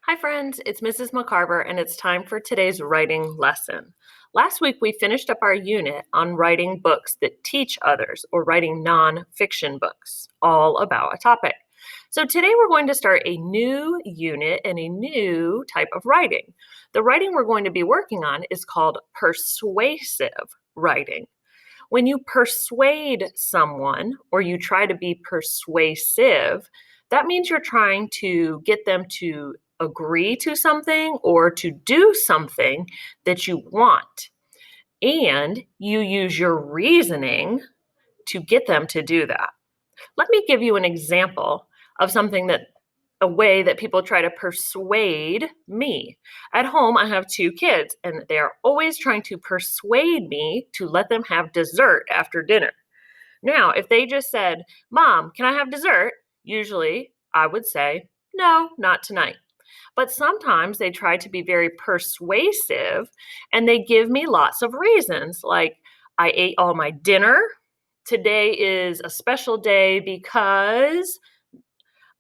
Hi, friends. It's Mrs. McCarver, and it's time for today's writing lesson. Last week, we finished up our unit on writing books that teach others or writing nonfiction books, all about a topic. So, today we're going to start a new unit and a new type of writing. The writing we're going to be working on is called persuasive writing. When you persuade someone or you try to be persuasive, that means you're trying to get them to agree to something or to do something that you want. And you use your reasoning to get them to do that. Let me give you an example of a way that people try to persuade me. At home, I have two kids, and they are always trying to persuade me to let them have dessert after dinner. Now, if they just said, "Mom, can I have dessert?" Usually I would say, "No, not tonight." But sometimes they try to be very persuasive and they give me lots of reasons, like, "I ate all my dinner. Today is a special day because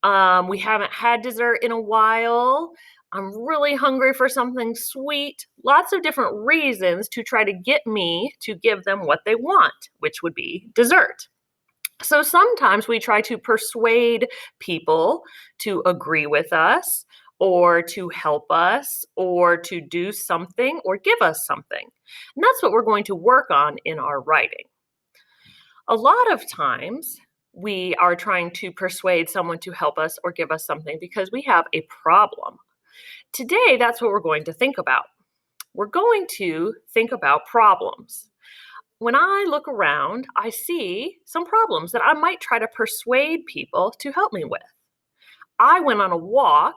we haven't had dessert in a while. I'm really hungry for something sweet." Lots of different reasons to try to get me to give them what they want, which would be dessert. So sometimes we try to persuade people to agree with us or to help us or to do something or give us something. And that's what we're going to work on in our writing. A lot of times, we are trying to persuade someone to help us or give us something because we have a problem. Today, that's what we're going to think about. We're going to think about problems. When I look around, I see some problems that I might try to persuade people to help me with. I went on a walk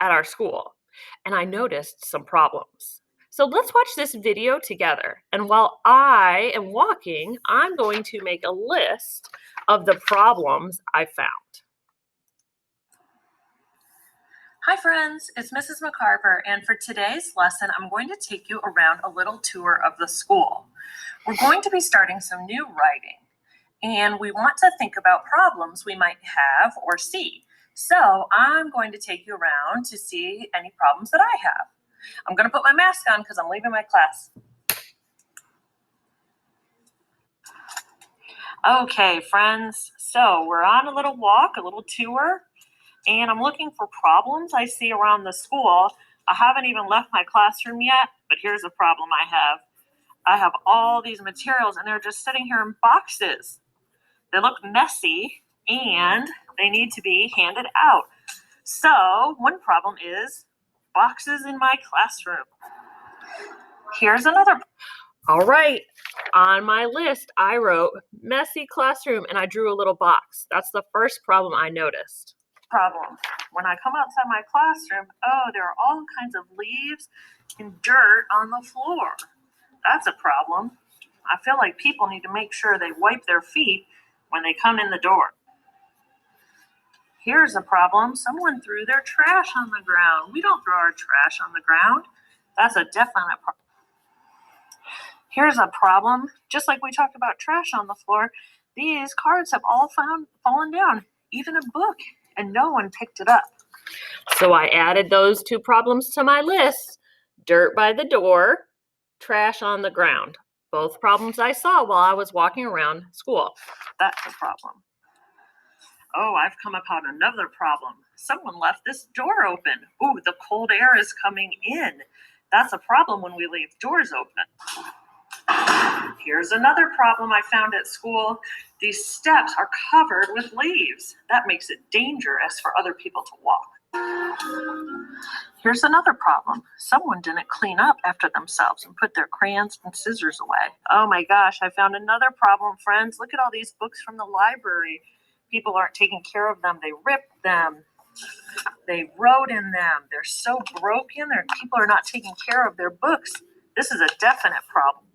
at our school and I noticed some problems. So let's watch this video together. And while I am walking, I'm going to make a list of the problems I found. Hi friends, it's Mrs. McCarver, and for today's lesson, I'm going to take you around a little tour of the school. We're going to be starting some new writing, and we want to think about problems we might have or see. So I'm going to take you around to see any problems that I have. I'm going to put my mask on because I'm leaving my class. Okay, friends, so we're on a little walk, a little tour, and I'm looking for problems I see around the school. I haven't even left my classroom yet, but here's a problem I have. I have all these materials and they're just sitting here in boxes. They look messy and they need to be handed out. So one problem is boxes in my classroom. Here's another. All right, on my list, I wrote messy classroom and I drew a little box. That's the first problem I noticed. Problem. When I come outside my classroom, there are all kinds of leaves and dirt on the floor. That's a problem. I feel like people need to make sure they wipe their feet when they come in the door. Here's a problem. Someone threw their trash on the ground. We don't throw our trash on the ground. That's a definite problem. Here's a problem. Just like we talked about trash on the floor, these cards have all fallen down, even a book, and no one picked it up. So I added those two problems to my list: dirt by the door, trash on the ground. Both problems I saw while I was walking around school. That's a problem. Oh, I've come upon another problem. Someone left this door open. Ooh, the cold air is coming in. That's a problem when we leave doors open. Here's another problem I found at school. These steps are covered with leaves. That makes it dangerous for other people to walk. Here's another problem. Someone didn't clean up after themselves and put their crayons and scissors away. Oh my gosh, I found another problem, friends. Look at all these books from the library. People aren't taking care of them. They ripped them. They wrote in them. They're so broken. People are not taking care of their books. This is a definite problem.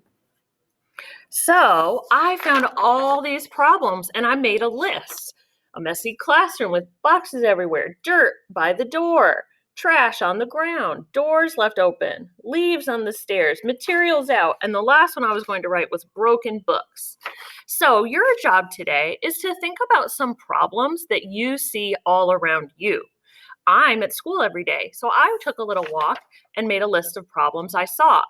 So I found all these problems and I made a list. A messy classroom with boxes everywhere, dirt by the door, trash on the ground, doors left open, leaves on the stairs, materials out, and the last one I was going to write was broken books. So your job today is to think about some problems that you see all around you. I'm at school every day, so I took a little walk and made a list of problems I saw.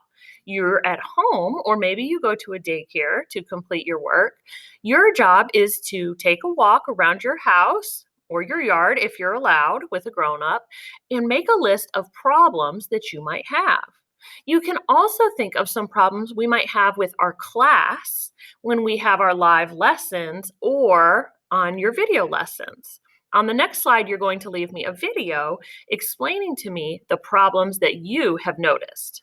You're at home, or maybe you go to a daycare to complete your work. Your job is to take a walk around your house or your yard if you're allowed with a grown up and make a list of problems that you might have. You can also think of some problems we might have with our class when we have our live lessons or on your video lessons. On the next slide, you're going to leave me a video explaining to me the problems that you have noticed.